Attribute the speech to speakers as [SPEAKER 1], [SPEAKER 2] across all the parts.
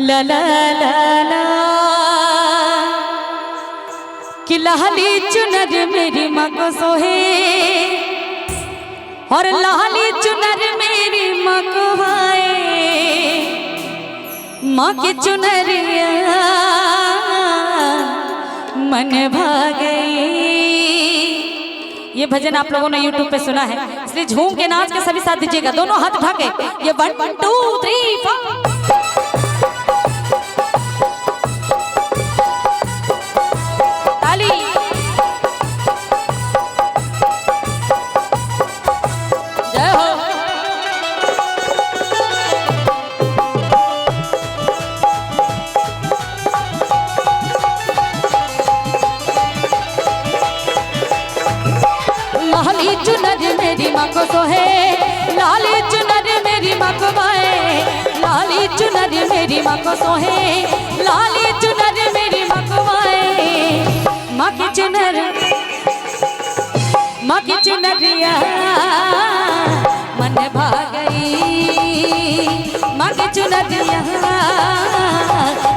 [SPEAKER 1] ला ला ला ला कि लाली चुनर मेरी माँ को सोहे और लाली चुनर मेरी माँ को भाए, माँ की चुनरिया मन भागे। ये भजन आप लोगों ने YouTube पे सुना है, इसलिए झूम के नाच के सभी साथ दीजिएगा, दोनों हाथ उठा के। ये 1 2 3 4 ताली। जय हो। लाली चुनर मेरी माँ को सोहे, लाली चुनर मेरी माँ को भाए, लाली चुनर मेरी माँ को सोहे, लाली चुनर मेरी माँ को भाए। माँ की चुनर, माँ की चुनरिया मन भा गई, माँ की चुनरिया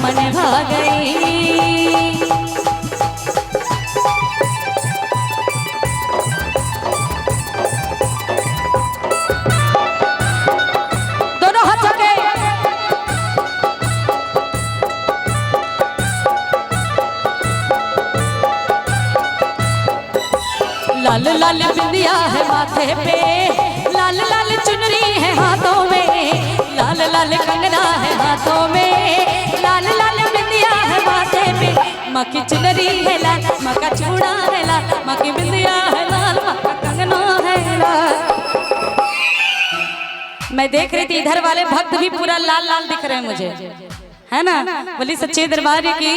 [SPEAKER 1] मन भा गई। लाल लाल बिंदिया है माथे पे, लाल लाल चुनरी है हाथों में, लाल लाल कंगना है हाथों में, लाल लाल बिंदिया है माथे पे। माँ की चुनरी है लाल, माँ का चूड़ा है लाल, माँ की बिंदिया है लाल, माँ का कंगना है लाल। मैं देख रही थी इधर वाले भक्त भी पूरा लाल लाल दिख रहे हैं मुझे, है ना। बोली सच्चे दरबार की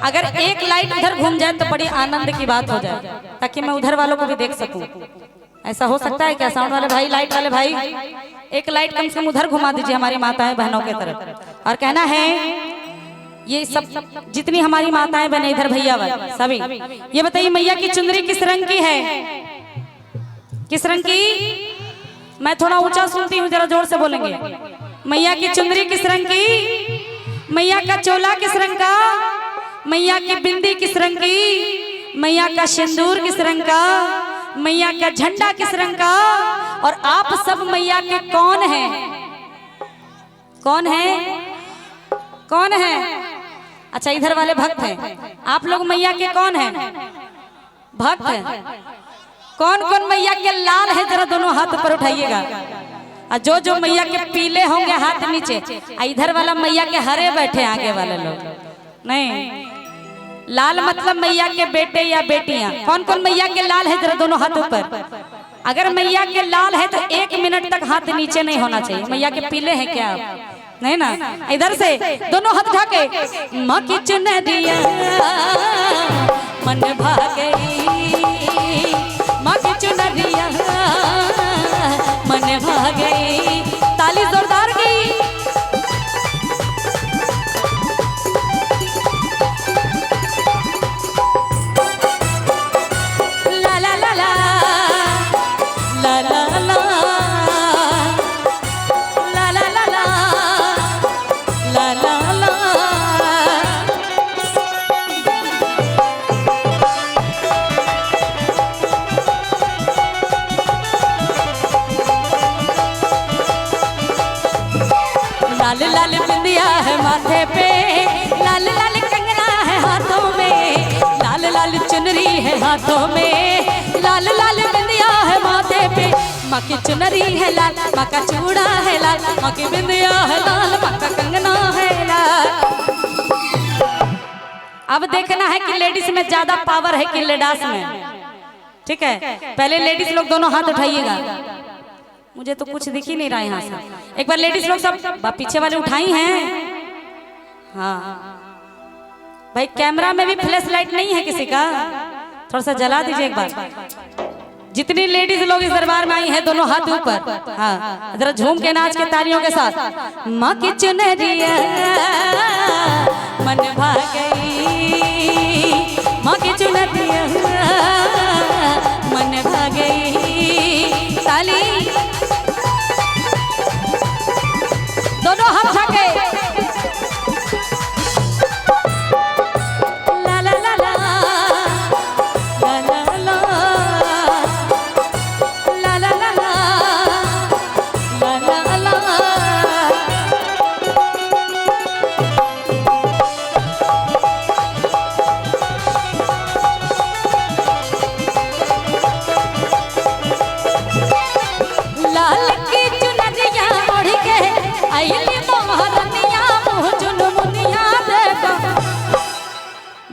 [SPEAKER 1] अगर एक लाइट उधर घूम जाए तो बड़ी आनंद की बात हो जाए, ताकि मैं उधर वालों को भी देख सकूं। ऐसा हो सकता है क्या? साउंड वाले भाई, लाइट वाले भाई, एक लाइट कम से कम उधर घुमा दीजिए हमारी माताएं बहनों की तरफ। और कहना है ये सब जितनी हमारी माताएं बहनें इधर भैया वाले सभी, ये बताइए मैया की चुनरी किस रंग की है? किस रंग की? मैं थोड़ा ऊंचा सुनती हूँ, जरा जोर से बोलेंगे। मैया की चुनरी किस रंग की? मैया का चोला किस रंग का? मैया की बिंदी किस रंग की? मैया का सिंदूर किस रंग का? मैया का झंडा किस रंग का? और आप सब मैया के कौन हैं? कौन हैं? कौन हैं? अच्छा इधर वाले भक्त हैं, आप लोग मैया के कौन हैं? भक्त हैं। कौन कौन मैया के लाल है? जरा दोनों हाथ ऊपर उठाइएगा। और जो जो मैया के पीले होंगे हाथ नीचे। इधर वाला मैया के हरे बैठे, आगे वाले लोग नहीं। लाल मतलब मैया के बेटे या बेटियां। कौन कौन मैया के लाल है? जरा दोनों हाथ ऊपर। अगर मैया के लाल है तो 1 मिनट तक हाथ नीचे नहीं होना चाहिए। मैया के पीले हैं क्या आप? नहीं ना। इधर से दोनों हाथ उठा के। माँ की चुनरिया मन भा गई, माँ की चुनरिया मन भा गई। ताली जोरदार की। लाल लाल बिंदिया है माथे पे, लाल लाल कंगना है हाथों में, लाल लाल चुनरी है हाथों में, लाल लाल बिंदिया है माथे पे। माँ की चुनरी है लाल, माँ का चूड़ा है लाल, माँ की बिंदिया है लाल, माँ का कंगना है लाल। अब देखना है कि लेडीज में ज्यादा पावर है कि लेडास में। ठीक है, पहले लेडीज लोग दोनों हाथ उठाइएगा। मुझे तो कुछ दिख ही नहीं रहा यहाँ से। एक बार लेडीज लोग सब पीछे वाले उठाई हैं। हाँ भाई, कैमरा में भी फ्लैश लाइट नहीं है किसी का, थोड़ा सा जला दीजिए एक बार। जितनी लेडीज लोग इस दरबार में आई हैं दोनों हाथ ऊपर। हाँ जरा झूम के नाच के तालियों के साथ। माँ की चुनरिया मन भा गई, माँ की चुनरिया मन भा गई। ताली दोनों हाथ उठा के।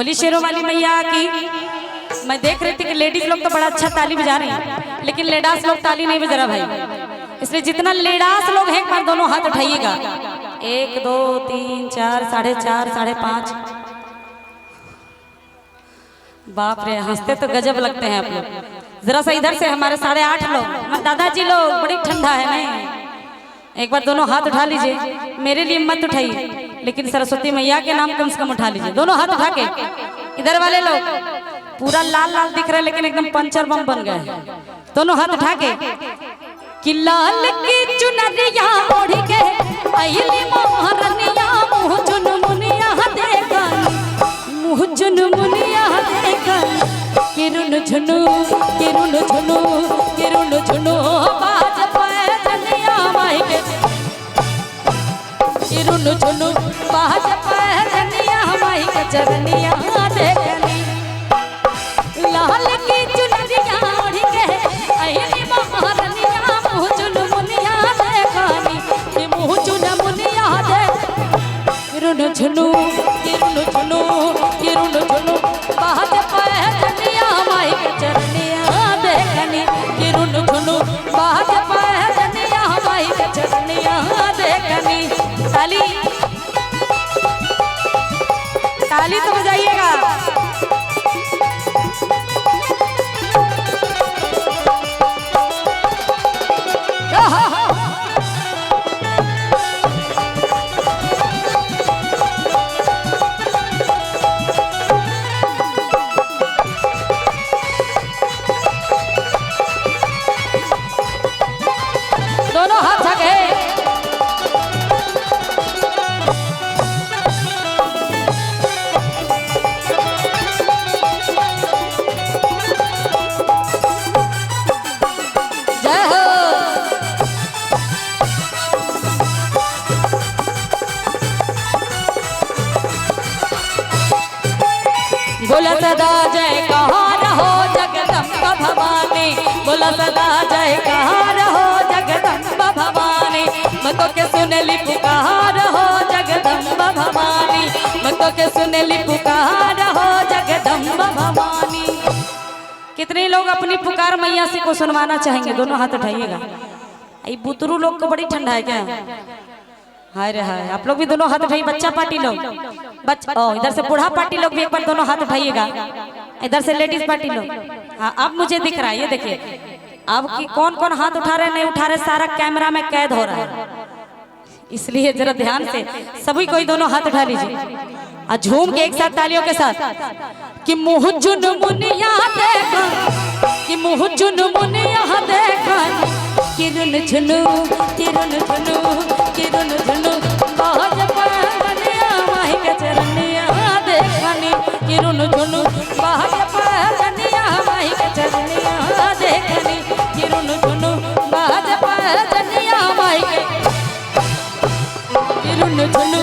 [SPEAKER 1] बोली शेरों वाली मैया की। मैं देख रही थी कि लेडीज लोग तो बड़ा अच्छा ताली बजा रही हैं, लेकिन लेडास लोग ताली नहीं बजा रहा भाई। इसलिए जितना लेडास लोग हैं एक बार दोनों हाथ उठाइएगा। 1 2 3 4 4.5 5.5। बाप रे, हंसते तो गजब लगते हैं आप लोग। जरा सा इधर से हमारे 8.5 लोग, हमारे दादाजी लोग, बड़ी ठंडा है नहीं। एक बार दोनों हाथ उठा लीजिए, मेरे लिए मत उठाइए, लेकिन सरस्वती मैया के नाम कम से कम उठा लीजिए। दोनों हाथ उठा के। इधर वाले लोग पूरा लाल लाल दिख रहे हैं, लेकिन एकदम पंचर बम बन गए। दोनों हाथ उठा के। कि लाल की चुनरिया ओढ़ के आइली महारनिया, मुँह चुन मुनिया देखन, मुँह चुन मुनिया देखन। किरुन झुनु किरुन झुनु किरुन झुनु बाज पाए जनिया माई के। किरुन झुनु बाज पाए जनिया माई के चरनिया देखनी। लाल की चुनरिया ओढ़ के आइली महारनिया, मुँह चुन मुनिया देखनी, कि मुँह चुन मुनिया देख। किरुन झुनु किरुन झुनु किरुन झुनु बाज पाए जनिया माई के चरनिया देखनी। किरुन झुनु बाज पाए जनिया माई के चरनिया देखनी। ताली ताली तो बजाइएगा। दोनों हाथ आगे। जय हो। बोला सदा जयकार हो जगदम्बा भवानी, बोला सदा जयकार हो जगदम्बा भवानी। मतो के सुनली पुकार हो जगदम्बा भवानी, मतो के सुनली पुकार हो जगदम्बा भवानी। कितने लोग अपनी पुकार मैया से को सुनवाना चाहेंगे? दोनों हाथ उठाइएगा। ये बुतरू लोग को बड़ी ठंडा है क्या? हाय रे हाय। आप लोग भी दोनों हाथ उठाइए। बच्चा पार्टी लोग, इधर से बूढ़ा पार्टी लोग भी एक बार दोनों हाथ उठाइएगा। इधर से लेडीज पार्टी लोग। हाँ, अब मुझे दिख रहा है, ये देखिए अब कि कौन कौन हाथ उठा रहे नहीं उठा रहे, सारा कैमरा में कैद हो रहा है। इसलिए जरा ध्यान से सभी कोई दोनों हाथ उठा लीजिए और झूम के एक साथ तालियों के साथ। कि मुँह चुन मुनिया देखा, कि मुँह चुन मुनिया देखा। किरुन झुनु किरुन झुनु किरुन झुनु बाज पाए जनिया माई के चरनिया देखनी। किरुन झुनु बाज पाए जनिया माई के चरनिया देखनी। किरुन झुनु बाज पाए जनिया माई के। किरुन झुनु